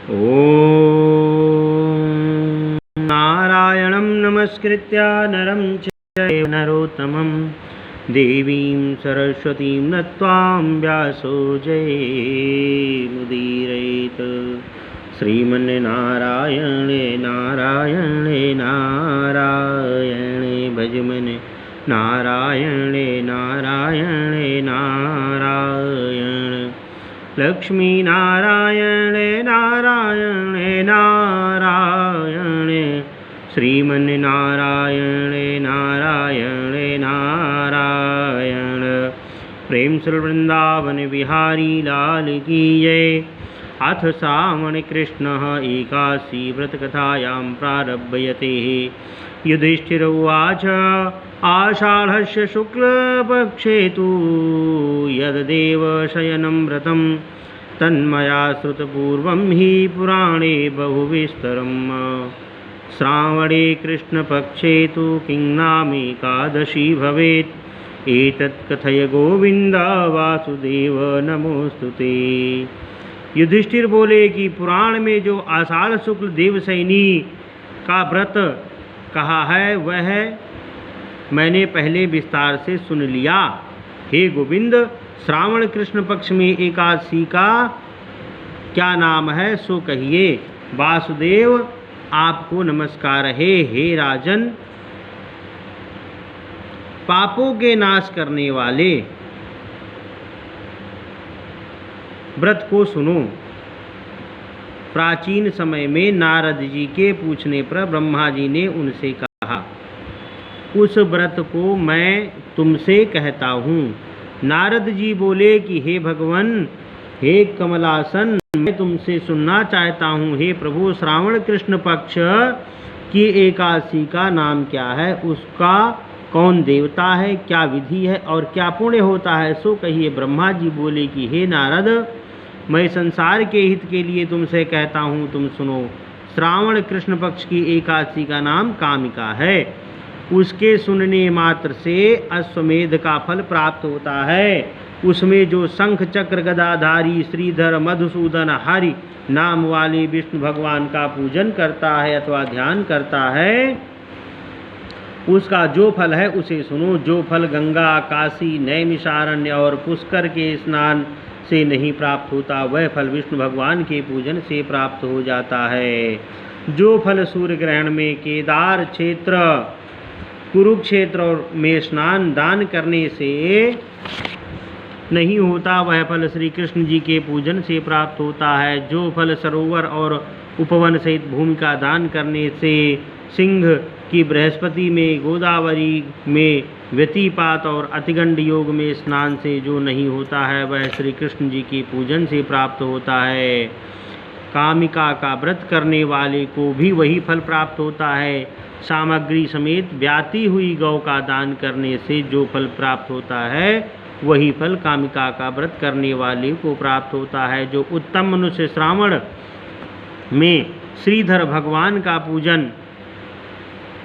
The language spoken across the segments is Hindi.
ॐ नारायणं नमस्कृत्य नरं चैव नरोत्तमं देवीं सरस्वतीं नत्वां व्यासो जयेमुदीरयेत्। श्रीमन्नारायणे नारायणे नारायणे भजमने नारायणे नारायणे नारायण लक्ष्मी नारायणे नारायणे नारायणे श्रीमन्नारायणे नारायणे नारायण। प्रेम से वृंदावन बिहारी लाल की जय। अथ सावण कृष्ण एकादशी व्रतकथायां प्रारभ्यते। युधिष्ठिर उवाच आषाढ़स्य शुक्लपक्षे तु यद्देवशयनं व्रतं तन्मया श्रुतपूर्वं हि पुराणे बहुविस्तरम्। श्रावणे कृष्णपक्षे तु किं नामेकादशी भवेत् एतत् कथय गोविन्द वासुदेव नमोस्तुते। युधिष्ठिर बोले कि पुराण में जो आषाढ़ शुक्ल देवशयनी का व्रत कहा है वह मैंने पहले विस्तार से सुन लिया। हे गोविंद, श्रावण कृष्ण पक्ष में एकादशी का क्या नाम है सो कहिए। वासुदेव आपको नमस्कार है। हे राजन, पापों के नाश करने वाले व्रत को सुनो। प्राचीन समय में नारद जी के पूछने पर ब्रह्मा जी ने उनसे कहा, उस व्रत को मैं तुमसे कहता हूँ। नारद जी बोले कि हे भगवान, हे कमलासन, मैं तुमसे सुनना चाहता हूँ। हे प्रभु, श्रावण कृष्ण पक्ष की एकादशी का नाम क्या है, उसका कौन देवता है, क्या विधि है और क्या पुण्य होता है सो कहिए। ब्रह्मा जी बोले कि हे नारद, मैं संसार के हित के लिए तुमसे कहता हूँ, तुम सुनो। श्रावण कृष्ण पक्ष की एकादशी का नाम कामिका है। उसके सुनने मात्र से अश्वमेध का फल प्राप्त होता है। उसमें जो शंख चक्र गदाधारी श्रीधर मधुसूदन हरि नाम वाले विष्णु भगवान का पूजन करता है अथवा ध्यान करता है, उसका जो फल है उसे सुनो। जो फल गंगा, काशी, नैमिषारण्य और पुष्कर के स्नान से नहीं प्राप्त होता, वह फल विष्णु भगवान के पूजन से प्राप्त हो जाता है। जो फल सूर्य ग्रहण में केदार क्षेत्र, कुरुक्षेत्र में स्नान दान करने से नहीं होता, वह फल श्री कृष्ण जी के पूजन से प्राप्त होता है। जो फल सरोवर और उपवन सहित भूमि का दान करने से, सिंह की बृहस्पति में, गोदावरी में व्यतिपात और अतिगंड योग में स्नान से जो नहीं होता है, वह श्री कृष्ण जी की पूजन से प्राप्त होता है। कामिका का व्रत करने वाले को भी वही फल प्राप्त होता है। सामग्री समेत ब्याती हुई गौ का दान करने से जो फल प्राप्त होता है, वही फल कामिका का व्रत करने वाले को प्राप्त होता है। जो उत्तम मनुष्य श्रावण में श्रीधर भगवान का पूजन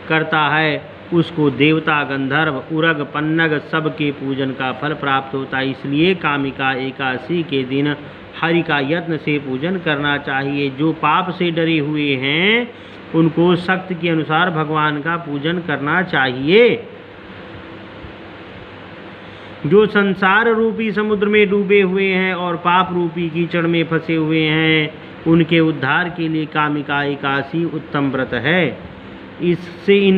करता है, उसको देवता, गंधर्व, उरग, पन्नग सब के पूजन का फल प्राप्त होता है। इसलिए कामिका एकादशी के दिन हरि का यत्न से पूजन करना चाहिए। जो पाप से डरे हुए हैं, उनको शक्ति के अनुसार भगवान का पूजन करना चाहिए। जो संसार रूपी समुद्र में डूबे हुए हैं और पाप रूपी कीचड़ में फंसे हुए हैं, उनके उद्धार के लिए कामिका एकादशी उत्तम व्रत है। इससे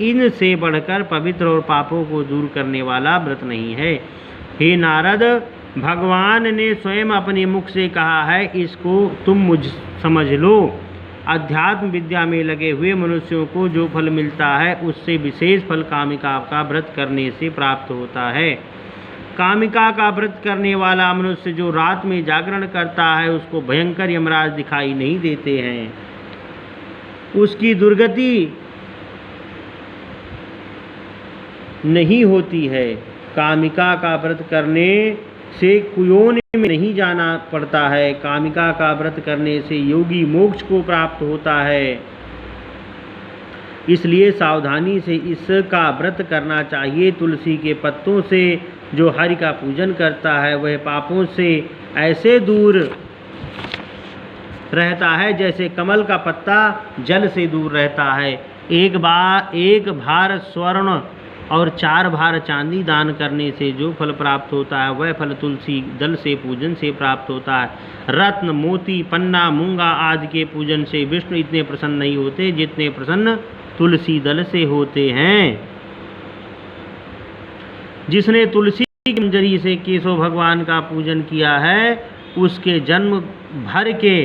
इनसे बढ़कर पवित्र और पापों को दूर करने वाला व्रत नहीं है। हे नारद, भगवान ने स्वयं अपने मुख से कहा है, इसको तुम मुझ समझ लो। अध्यात्म विद्या में लगे हुए मनुष्यों को जो फल मिलता है, उससे विशेष फल कामिका का व्रत करने से प्राप्त होता है। कामिका का व्रत करने वाला मनुष्य जो रात में जागरण करता है, उसको भयंकर यमराज दिखाई नहीं देते हैं। उसकी दुर्गति नहीं होती है। कामिका का व्रत करने से कुयोनि में नहीं जाना पड़ता है। कामिका का व्रत करने से योगी मोक्ष को प्राप्त होता है। इसलिए सावधानी से इसका व्रत करना चाहिए। तुलसी के पत्तों से जो हरि का पूजन करता है, वह पापों से ऐसे दूर रहता है, जैसे कमल का पत्ता जल से दूर रहता है। एक भार स्वर्ण और 4 भार चांदी दान करने से जो फल प्राप्त होता है वह फल तुलसी दल से पूजन से प्राप्त होता है। रत्न, मोती, पन्ना, मूंगा आदि के पूजन से विष्णु इतने प्रसन्न नहीं होते जितने प्रसन्न तुलसी दल से होते हैं। जिसने तुलसी की मंजरी से केशव भगवान का पूजन किया है उसके जन्म भर के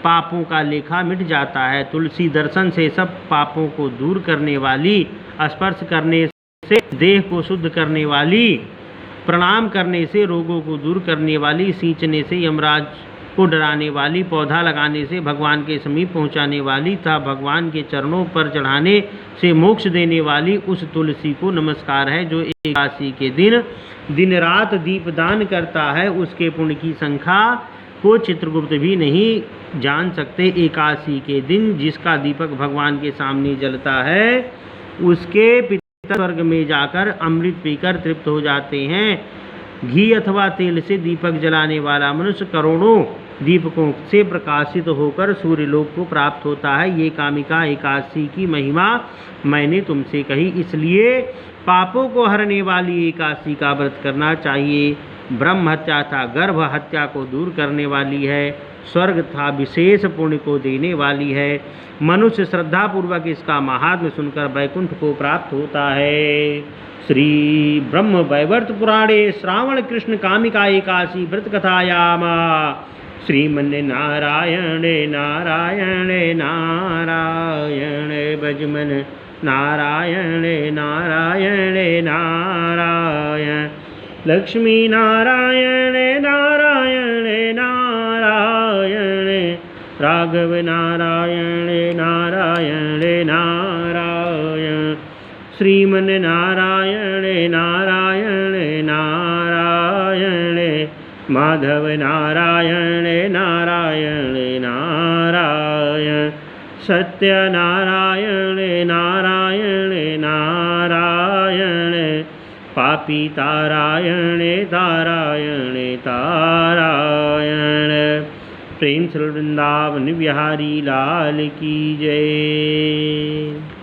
पापों का लेखा मिट जाता है। तुलसी दर्शन से सब पापों को दूर करने वाली, स्पर्श करने से देह को शुद्ध करने वाली, प्रणाम करने से रोगों को दूर करने वाली, सींचने से यमराज को डराने वाली, पौधा लगाने से भगवान के समीप पहुंचाने वाली तथा भगवान के चरणों पर चढ़ाने से मोक्ष देने वाली उस तुलसी को नमस्कार है जो एकादशी के दिन रात दीपदान करता है। उसके पुण्य की संख्या को चित्रगुप्त भी नहीं जान सकते। एकादशी के दिन जिसका दीपक भगवान के सामने जलता है उसके पितर स्वर्ग में जाकर अमृत पीकर तृप्त हो जाते हैं। घी अथवा तेल से दीपक जलाने वाला मनुष्य करोड़ों दीपकों से प्रकाशित होकर सूर्यलोक को प्राप्त होता है। ये कामिका एकादशी की महिमा मैंने तुमसे कही, इसलिए पापों को हरने वाली एकादशी का व्रत करना चाहिए। ब्रह्म हत्या तथा गर्भ हत्या को दूर करने वाली है, स्वर्ग तथा विशेष पुण्य को देने वाली है। मनुष्य श्रद्धापूर्वक इसका महात्म्य सुनकर वैकुंठ को प्राप्त होता है। श्री ब्रह्म वैवर्त पुराणे श्रावण कृष्ण कामिका एकादशी व्रत कथायाम श्रीमन्नारायण नारायण नारायण भजमन नारायण नारायण नारायण लक्ष्मी नारायण नारायण नारायण राघव नारायण नारायण नारायण श्रीमन नारायण नारायण नारायण माधव नारायण नारायण नारायण सत्य नारायण नारायण नारायण पापी तारायण तारायण तारायण। प्रेम से वृंदावन बिहारी लाल की जय।